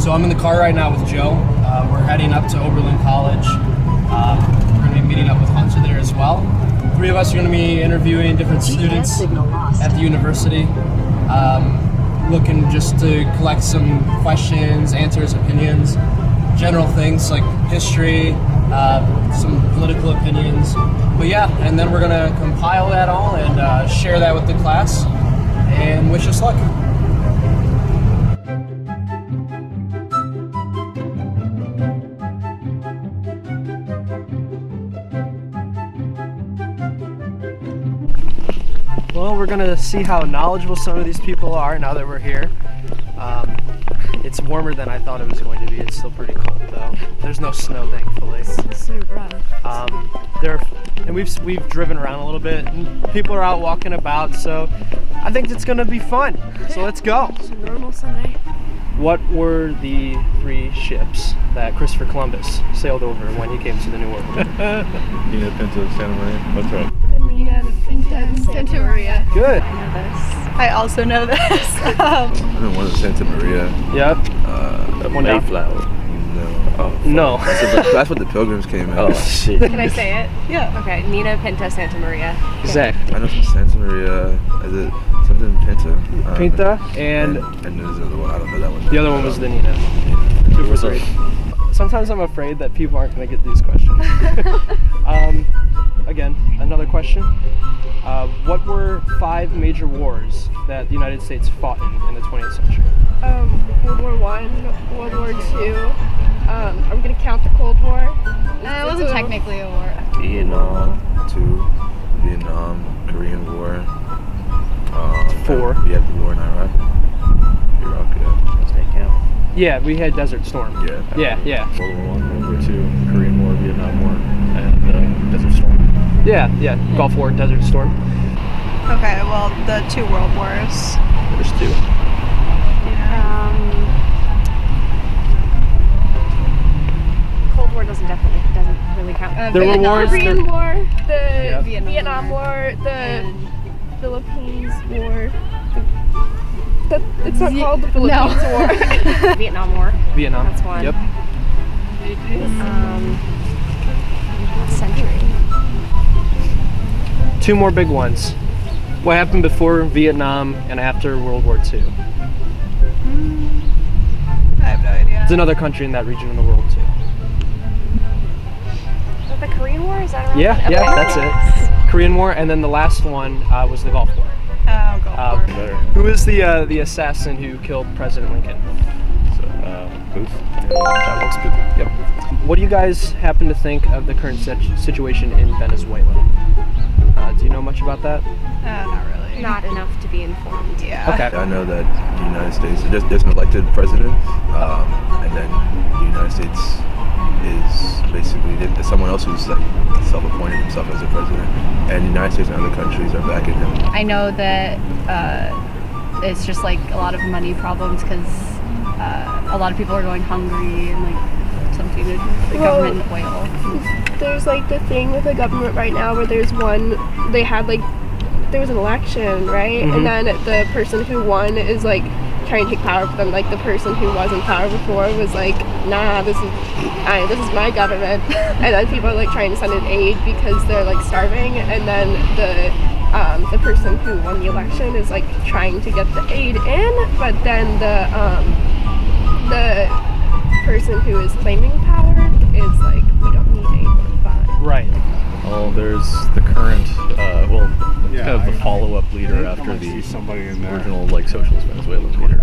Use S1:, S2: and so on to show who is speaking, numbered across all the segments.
S1: So I'm in the car right now with Joe. We're heading up to Oberlin College. We're going to be meeting up with Hunter there as well. 3 of us are going to be interviewing different students at the university, looking just to collect some questions, answers, opinions, general things like history, some political opinions. But yeah, and then we're going to compile that all and share that with the class, and wish us luck. Well, we're going to see how knowledgeable some of these people are now that we're here. It's warmer than I thought it was going to be. It's still pretty cold though. There's no snow, thankfully.
S2: It's super rough.
S1: And we've driven around a little bit, and people are out walking about, so I think it's going to be fun. So let's go.
S2: It's a normal Sunday. What
S1: were the 3 ships that Christopher Columbus sailed over when he came to the New World?
S3: Nina, Pinta, Santa Maria. That's right.
S2: Nina, Pinta, Santa Maria.
S1: Good.
S2: I know this. I also know this.
S3: I know one is Santa Maria.
S1: Yep.
S3: Mayflower. No.
S1: Oh, no.
S3: That's what the Pilgrims came in.
S1: Oh, shit.
S4: Can I say it?
S1: Yeah.
S4: Okay, Nina, Pinta, Santa Maria.
S1: Exactly.
S3: I know some Santa Maria. Is it something Pinta?
S1: Pinta and
S3: there's another one. I don't know that one.
S1: the other one was the Nina. 2 for 3. Sometimes I'm afraid that people aren't going to get these questions. Again, another question. What were 5 major wars that the United States fought in the 20th century?
S2: World War I, World War II. Are we gonna count the Cold War?
S5: It wasn't technically a war.
S3: Vietnam, 2. Vietnam, Korean War.
S1: 4.
S3: We had the war in Iraq. Iraq, yeah.
S1: Does that count? Yeah, we had Desert Storm.
S3: Yeah.
S1: Yeah.
S3: World War I, World War II, Korean War, Vietnam War, and Desert Storm.
S1: Yeah. Gulf War, Desert Storm.
S6: Okay, well, the 2 world wars.
S1: There's 2.
S4: Cold War doesn't really count.
S1: There were wars.
S2: Korean War, the
S1: Yep.
S2: Vietnam War, the Philippines War. It's not called the Philippines War.
S4: Vietnam War.
S1: Vietnam.
S4: That's one.
S1: Yep.
S4: Century.
S1: 2 more big ones. What happened before Vietnam and after World War II?
S6: I have no idea.
S1: It's another country in that region of the world too.
S4: Is that the Korean War? Is that around?
S1: Yeah,
S4: then?
S1: yeah,
S4: Okay.
S1: that's it. Korean War, and then the last one was the Gulf War.
S6: Oh, Gulf War.
S1: Who is the assassin who killed President Lincoln?
S3: Booth.
S1: John Wilkes Booth. Yep. What do you guys happen to think of the current situation in Venezuela? Do you know much about that?
S6: Not really.
S4: Not enough to be informed.
S6: Yeah.
S1: Okay.
S3: I know that the United States, there's an elected president, and then the United States is basically there's someone else who's like self-appointed himself as a president, and the United States and other countries are backing him.
S5: I know that it's just like a lot of money problems because a lot of people are going hungry and like something to do with the government oil.
S2: There's like the thing with the government right now where there was an election, right?
S1: Mm-hmm.
S2: And then the person who won is like trying to take power from them. Like the person who was in power before was like, nah, this is my government. And then people are like trying to send in aid because they're like starving. And then the person who won the election is like trying to get the aid in, but then the person who is claiming power is like, we don't need aid, we're fine.
S1: Right.
S7: Well, there's the current, kind of the follow-up leader after the original, socialist Venezuelan leader.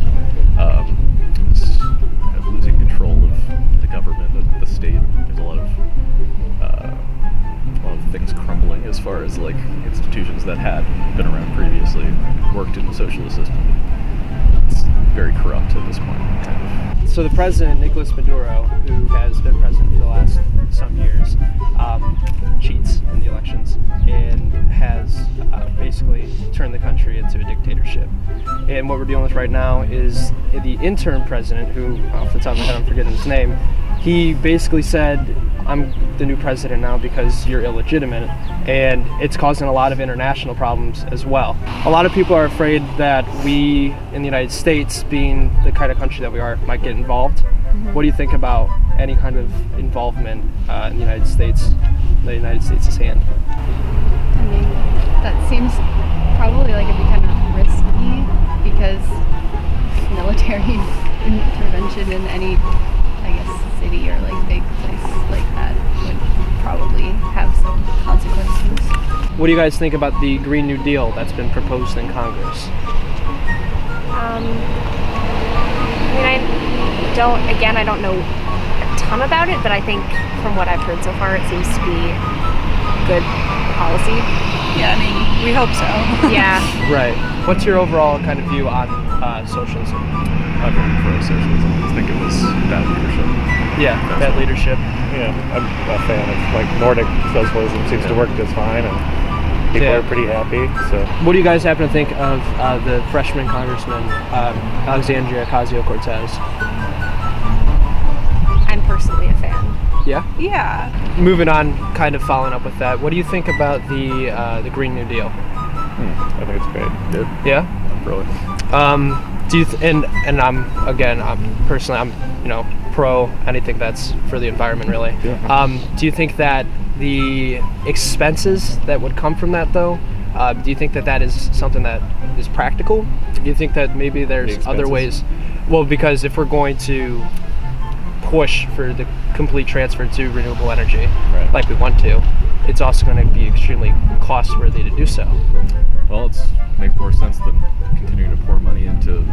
S7: Is kind of losing control of the government, the state. There's a lot of things crumbling as far as institutions that had been around previously, worked in the socialist system. It's very corrupt at this point, kind of.
S1: So the president, Nicolas Maduro, who has been president for the last some years, cheats in the elections and has basically turned the country into a dictatorship. And what we're dealing with right now is the interim president, who, off the top of my head, I'm forgetting his name. He basically said,
S8: I'm the new president now because you're illegitimate, and it's causing a lot of international problems as well. A lot of people are afraid that we in the United States, being the kind of country that we are, might get involved. What do you think about any kind of involvement in the United States, hand?
S5: I mean, that seems probably like it'd be kind of risky because military intervention in any, I guess, city or like big place like that would probably have some consequences.
S8: What do you guys think about the Green New Deal that's been proposed in Congress?
S4: I don't know a ton about it, but I think from what I've heard so far, it seems to be good policy.
S6: Yeah, I mean, we hope so.
S4: Yeah.
S8: Right. What's your overall kind of view on socialism?
S7: I'm voting for socialism. I think it was bad leadership.
S8: Yeah, bad leadership.
S9: Yeah, I'm a fan of like Nordic socialism. Seems to work just fine, and people are pretty happy. So,
S8: what do you guys happen to think of the freshman congressman Alexandria Ocasio-Cortez?
S4: I'm personally a fan.
S8: Yeah.
S6: Yeah.
S8: Moving on, kind of following up with that. What do you think about the Green New Deal?
S9: I think it's great.
S8: Yeah.
S7: Really.
S8: Do you and I'm personally pro anything that's for the environment, really.
S7: Yeah.
S8: Do you think that the expenses that would come from that, though, do you think that is something that is practical? Do you think that maybe there's other ways? Well, because if we're going to push for the complete transfer to renewable energy, like we want to, it's also going to be extremely cost-worthy to do so.
S7: Well, it makes more sense than continuing to pour money into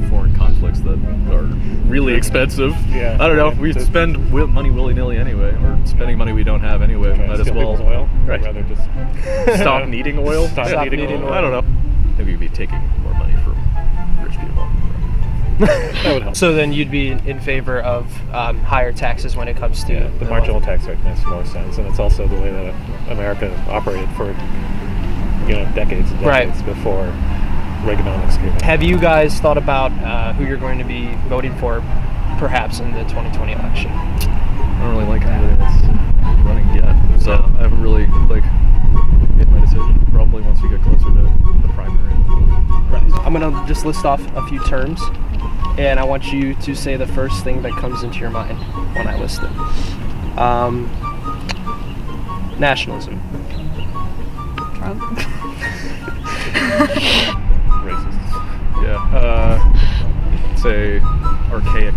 S7: foreign conflicts that are really expensive.
S9: Yeah.
S7: I don't know. We spend money willy-nilly anyway, or spending money we don't have anyway. Might as well.
S9: Oil.
S7: Right.
S9: I'd rather just
S7: Stop needing oil.
S9: Stop needing oil.
S7: I don't know. Maybe we'd be taking more money from rich people.
S9: That would help.
S8: So then you'd be in favor of higher taxes when it comes to
S9: the marginal tax rate makes more sense, and it's also the way that America operated for decades and decades before Reaganomics came in.
S8: Have you guys thought about who you're going to be voting for, perhaps in the 2020 election?
S7: I don't really like anybody that's running yet, so I haven't really made my decision. Probably once we get closer to the primary.
S8: I'm gonna just list off a few terms, and I want you to say the first thing that comes into your mind when I list them. Nationalism.
S5: Trump.
S7: Racists. Yeah. Say archaic.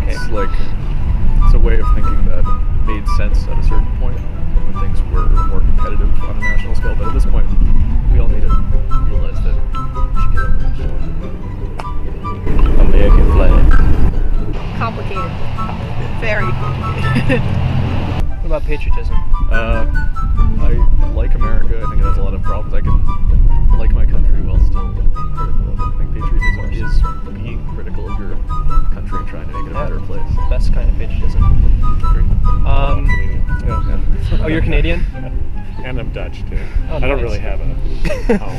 S7: It's a way of thinking that made sense at a certain point when things were more competitive on a national scale. But at this point, we all need to realize that we should get over it.
S9: American flag.
S4: Complicated.
S6: Very complicated.
S8: What about patriotism?
S7: I like America. I think it has a lot of problems. I can like my country while still being critical of it. I think patriotism is being critical of your country and trying to make it a better place.
S8: Best kind of patriotism.
S9: Canadian. Yeah.
S8: Oh, you're Canadian?
S9: And I'm Dutch too.
S8: Oh,
S9: I don't
S8: nice.
S9: really have a home.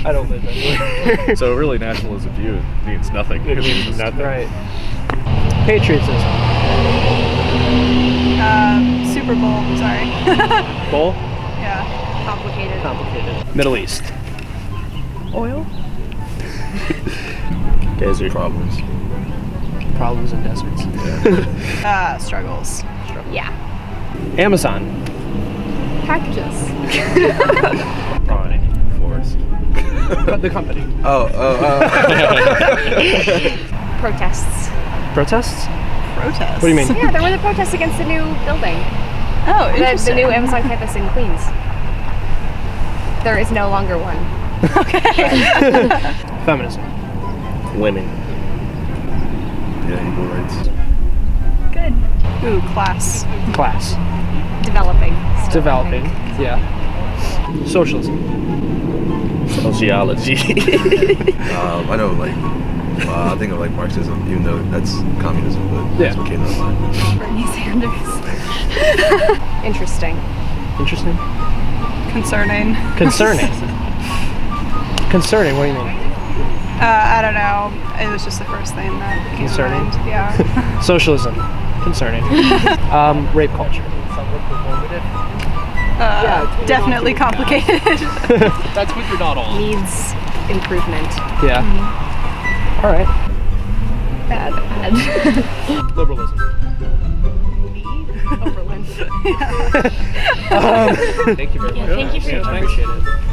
S8: I don't live anywhere.
S7: So really, nationalism to you means nothing.
S9: It means nothing.
S8: Right. Patriotism.
S6: Super Bowl. Sorry.
S8: Bowl?
S6: Yeah.
S4: Complicated.
S8: Middle East.
S6: Oil.
S3: Desert problems.
S8: Problems in deserts.
S6: Struggles.
S4: Yeah.
S8: Amazon.
S2: Packages.
S3: Pine. Forest.
S8: The company.
S4: Protests.
S8: Protests?
S6: Protest.
S8: What do you mean?
S4: Yeah, there were the protests against the new building.
S6: Oh,
S4: The
S6: interesting.
S4: new Amazon campus in Queens. There is no longer one.
S8: Feminism.
S3: Women. Yeah, equal rights.
S6: Good. Ooh, class.
S8: Class.
S4: Developing. still, I
S8: Developing.
S4: think.
S8: Yeah. Socialism.
S3: Sociology. I know, I think of Marxism, even though that's communism, but that's what came to mind.
S5: Bernie Sanders.
S4: Interesting.
S8: Interesting.
S6: Concerning.
S8: Concerning. Concerning. What do you mean?
S6: I don't know. It was just the first thing that came to
S8: Concerning?
S6: mind. Yeah.
S8: Socialism, concerning. Rape culture.
S6: Definitely complicated.
S8: That's what you're not on.
S4: Needs improvement.
S8: Yeah. All right.
S4: Bad.
S8: Liberalism.
S4: Oberlin.
S8: Thank you very much.
S4: Thank you for your
S8: I appreciate it.